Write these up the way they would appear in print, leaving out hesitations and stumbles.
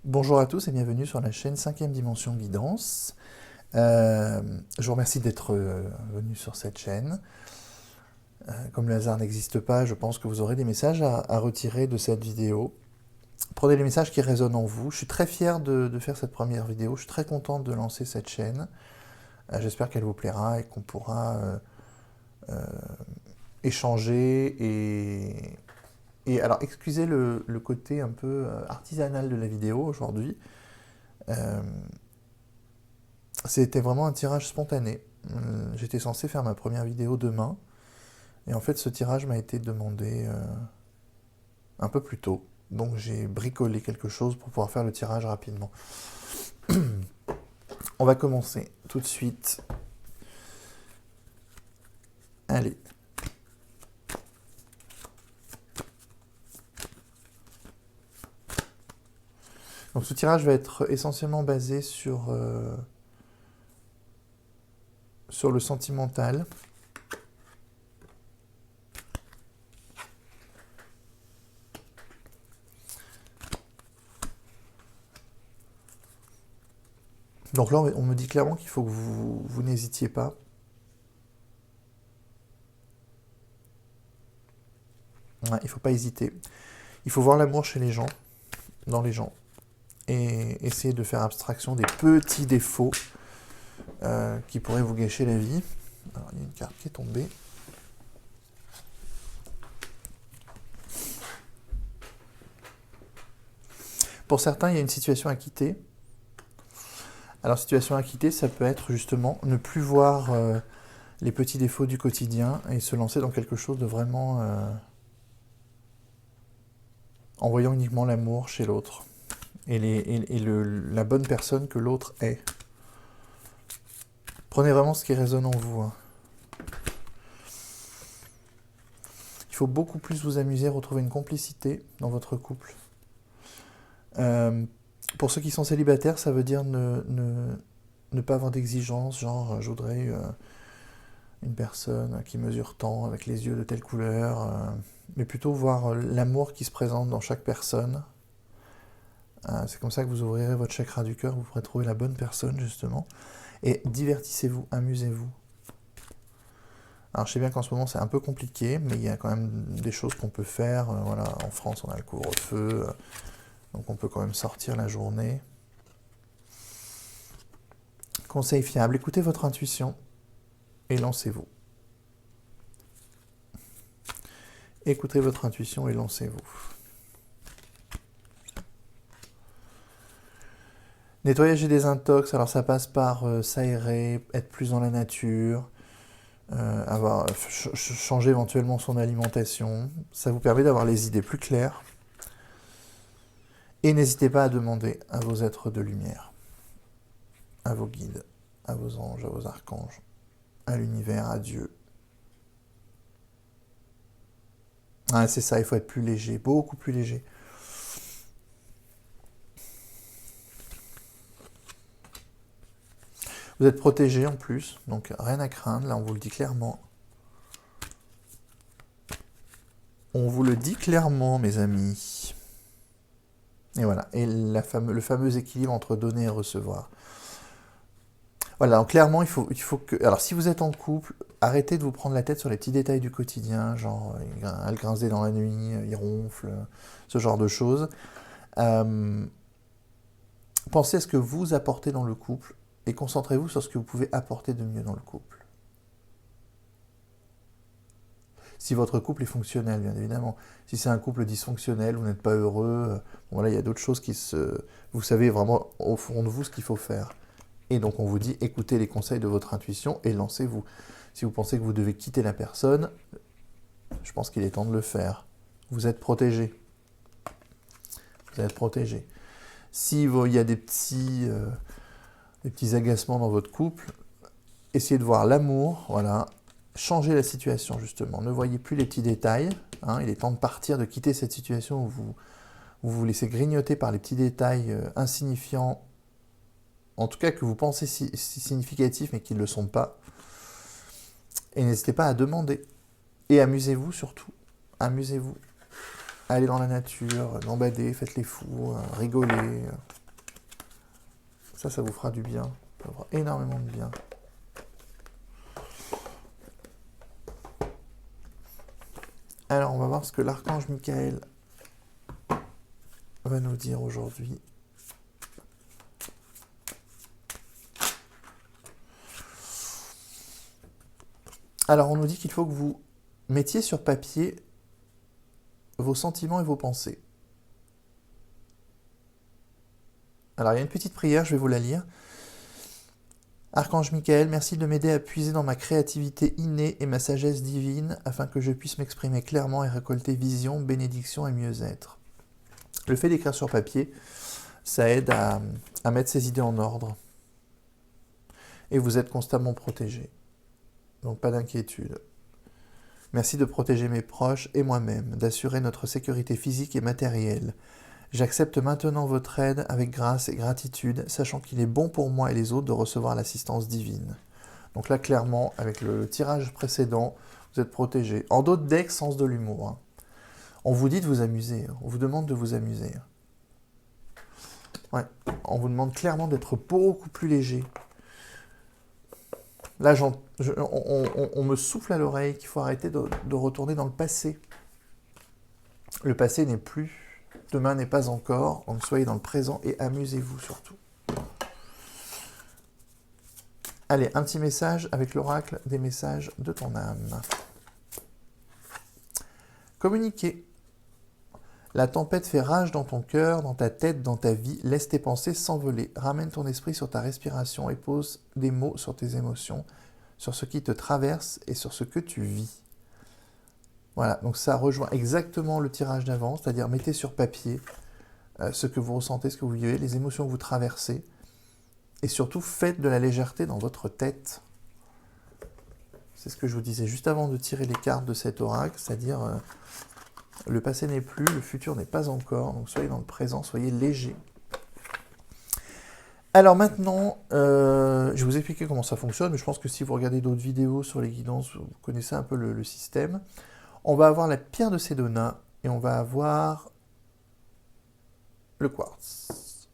Bonjour à tous et bienvenue sur la chaîne 5e Dimension Guidance. Je vous remercie d'être venu sur cette chaîne. Comme le hasard n'existe pas, je pense que vous aurez des messages à retirer de cette vidéo. Prenez les messages qui résonnent en vous. Je suis très fier de faire cette première vidéo. Je suis très content de lancer cette chaîne. J'espère qu'elle vous plaira et qu'on pourra échanger et alors, excusez le côté un peu artisanal de la vidéo aujourd'hui. C'était vraiment un tirage spontané. J'étais censé faire ma première vidéo demain. Et en fait, ce tirage m'a été demandé un peu plus tôt. Donc j'ai bricolé quelque chose pour pouvoir faire le tirage rapidement. On va commencer tout de suite. Allez. Donc ce tirage va être essentiellement basé sur le sentimental. Donc là, on me dit clairement qu'il faut que vous n'hésitiez pas. Ouais, il ne faut pas hésiter. Il faut voir l'amour chez les gens, dans les gens, et essayer de faire abstraction des petits défauts qui pourraient vous gâcher la vie. Alors, il y a une carte qui est tombée. Pour certains, il y a une situation à quitter. Alors, situation à quitter, ça peut être justement ne plus voir les petits défauts du quotidien et se lancer dans quelque chose de vraiment en voyant uniquement l'amour chez l'autre et la bonne personne que l'autre est. Prenez vraiment ce qui résonne en vous. Hein. Il faut beaucoup plus vous amuser, retrouver une complicité dans votre couple. Pour ceux qui sont célibataires, ça veut dire ne pas avoir d'exigence, genre je voudrais une personne qui mesure tant, avec les yeux de telle couleur, mais plutôt voir l'amour qui se présente dans chaque personne. C'est comme ça que vous ouvrirez votre chakra du cœur, vous pourrez trouver la bonne personne justement. Et divertissez-vous, amusez-vous. Alors je sais bien qu'en ce moment c'est un peu compliqué, mais il y a quand même des choses qu'on peut faire. Voilà, en France on a le couvre-feu, donc on peut quand même sortir la journée. Conseil fiable, écoutez votre intuition et lancez-vous. Écoutez votre intuition et lancez-vous. Nettoyage et désintox, alors ça passe par s'aérer, être plus dans la nature, changer éventuellement son alimentation. Ça vous permet d'avoir les idées plus claires. Et n'hésitez pas à demander à vos êtres de lumière, à vos guides, à vos anges, à vos archanges, à l'univers, à Dieu. Ah, c'est ça, il faut être plus léger, beaucoup plus léger. Vous êtes protégé en plus, donc rien à craindre, là on vous le dit clairement. On vous le dit clairement, mes amis. Et voilà, et le fameux équilibre entre donner et recevoir. Voilà, donc clairement, il faut que... Alors, si vous êtes en couple, arrêtez de vous prendre la tête sur les petits détails du quotidien, genre, elle grince dans la nuit, il ronfle, ce genre de choses. Pensez à ce que vous apportez dans le couple, et concentrez-vous sur ce que vous pouvez apporter de mieux dans le couple. Si votre couple est fonctionnel, bien évidemment. Si c'est un couple dysfonctionnel, vous n'êtes pas heureux, voilà, il y a d'autres choses qui se... Vous savez vraiment au fond de vous ce qu'il faut faire. Et donc on vous dit, écoutez les conseils de votre intuition et lancez-vous. Si vous pensez que vous devez quitter la personne, je pense qu'il est temps de le faire. Vous êtes protégé. Vous êtes protégé. Si il y a des petits agacements dans votre couple, essayez de voir l'amour, voilà. Changez la situation justement. Ne voyez plus les petits détails. Hein, il est temps de partir, de quitter cette situation où vous laissez grignoter par les petits détails insignifiants, en tout cas que vous pensez si significatifs mais qui ne le sont pas. Et n'hésitez pas à demander. Et amusez-vous surtout. Amusez-vous. allez dans la nature, gambader, faites les fous, rigolez. Ça vous fera du bien. Ça vous fera énormément de bien. Alors, on va voir ce que l'archange Michael va nous dire aujourd'hui. Alors, on nous dit qu'il faut que vous mettiez sur papier vos sentiments et vos pensées. Alors, il y a une petite prière, je vais vous la lire. Archange Michael, merci de m'aider à puiser dans ma créativité innée et ma sagesse divine afin que je puisse m'exprimer clairement et récolter vision, bénédiction et mieux-être. Le fait d'écrire sur papier, ça aide à mettre ses idées en ordre. Et vous êtes constamment protégé. Donc pas d'inquiétude. Merci de protéger mes proches et moi-même, d'assurer notre sécurité physique et matérielle. J'accepte maintenant votre aide avec grâce et gratitude, sachant qu'il est bon pour moi et les autres de recevoir l'assistance divine. Donc là, clairement, avec le tirage précédent, vous êtes protégé. En d'autres decks, sens de l'humour. Hein. On vous dit de vous amuser, on vous demande de vous amuser. Ouais, on vous demande clairement d'être beaucoup plus léger. Là, on me souffle à l'oreille qu'il faut arrêter de retourner dans le passé. Le passé n'est plus, demain n'est pas encore, donc soyez dans le présent et amusez-vous surtout. Allez, un petit message avec l'oracle des messages de ton âme. Communiquer. La tempête fait rage dans ton cœur, dans ta tête, dans ta vie. Laisse tes pensées s'envoler. Ramène ton esprit sur ta respiration et pose des mots sur tes émotions, sur ce qui te traverse et sur ce que tu vis. Voilà, donc ça rejoint exactement le tirage d'avant, c'est-à-dire mettez sur papier ce que vous ressentez, ce que vous vivez, les émotions que vous traversez. Et surtout, faites de la légèreté dans votre tête. C'est ce que je vous disais juste avant de tirer les cartes de cet oracle, c'est-à-dire... le passé n'est plus, le futur n'est pas encore, donc soyez dans le présent, soyez léger. Alors maintenant, je vais vous expliquer comment ça fonctionne, mais je pense que si vous regardez d'autres vidéos sur les guidances, vous connaissez un peu le système. On va avoir la pierre de Sedona et on va avoir le quartz.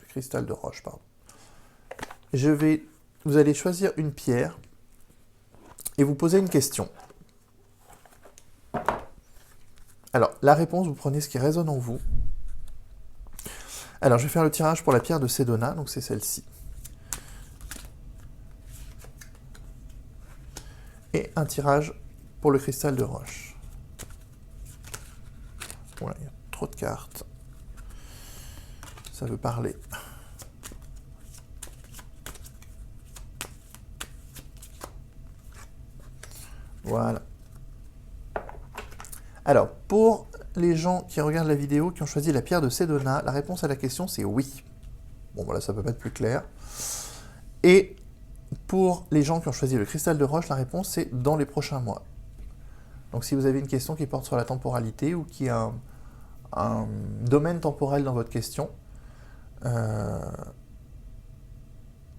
Le cristal de roche, pardon. Vous allez choisir une pierre et vous poser une question. Alors, la réponse, vous prenez ce qui résonne en vous. Alors, je vais faire le tirage pour la pierre de Sedona, donc c'est celle-ci. Et un tirage pour le cristal de roche. Voilà, il y a trop de cartes. Ça veut parler. Voilà. Alors, pour les gens qui regardent la vidéo, qui ont choisi la pierre de Sedona, la réponse à la question, c'est oui. Bon, voilà, ça peut pas être plus clair. Et pour les gens qui ont choisi le cristal de roche, la réponse, c'est dans les prochains mois. Donc, si vous avez une question qui porte sur la temporalité ou qui a un domaine temporel dans votre question, eh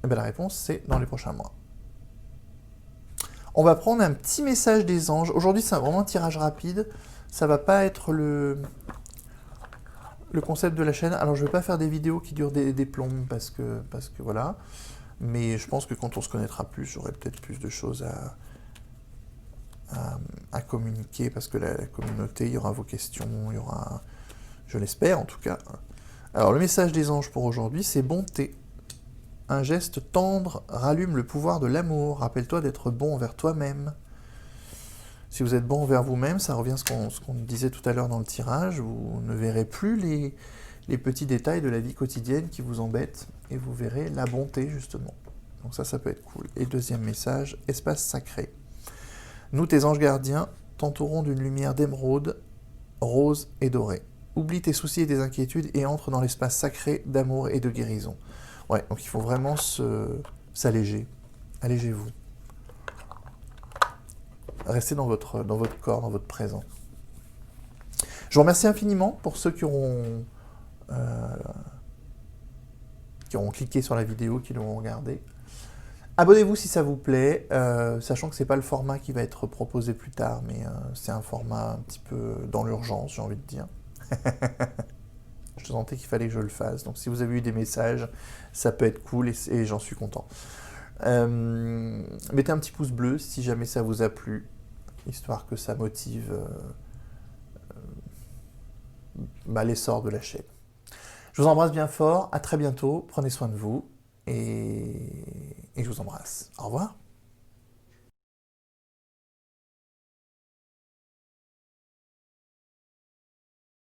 bien, la réponse, c'est dans les prochains mois. On va prendre un petit message des anges. Aujourd'hui, c'est vraiment un tirage rapide. Ça va pas être le concept de la chaîne. Alors, je ne vais pas faire des vidéos qui durent des plombes parce que voilà. Mais je pense que quand on se connaîtra plus, j'aurai peut-être plus de choses à communiquer parce que la communauté, il y aura vos questions, il y aura... Je l'espère en tout cas. Alors, le message des anges pour aujourd'hui, c'est bonté. Un geste tendre rallume le pouvoir de l'amour. Rappelle-toi d'être bon envers toi-même. Si vous êtes bon envers vous-même, ça revient à ce qu'on disait tout à l'heure dans le tirage, vous ne verrez plus les petits détails de la vie quotidienne qui vous embêtent, et vous verrez la bonté, justement. Donc ça peut être cool. Et deuxième message, espace sacré. Nous, tes anges gardiens, t'entourons d'une lumière d'émeraude, rose et dorée. Oublie tes soucis et tes inquiétudes et entre dans l'espace sacré d'amour et de guérison. Ouais, donc il faut vraiment s'alléger. Allégez-vous. Restez dans votre corps, dans votre présent. Je vous remercie infiniment pour ceux qui auront cliqué sur la vidéo, qui l'auront regardée. Abonnez-vous si ça vous plaît, sachant que c'est pas le format qui va être proposé plus tard, mais c'est un format un petit peu dans l'urgence, j'ai envie de dire. Je sentais qu'il fallait que je le fasse, donc si vous avez eu des messages, ça peut être cool et j'en suis content. Mettez un petit pouce bleu si jamais ça vous a plu, histoire que ça motive l'essor de la chaîne. Je vous embrasse bien fort, à très bientôt, prenez soin de vous, et je vous embrasse. Au revoir.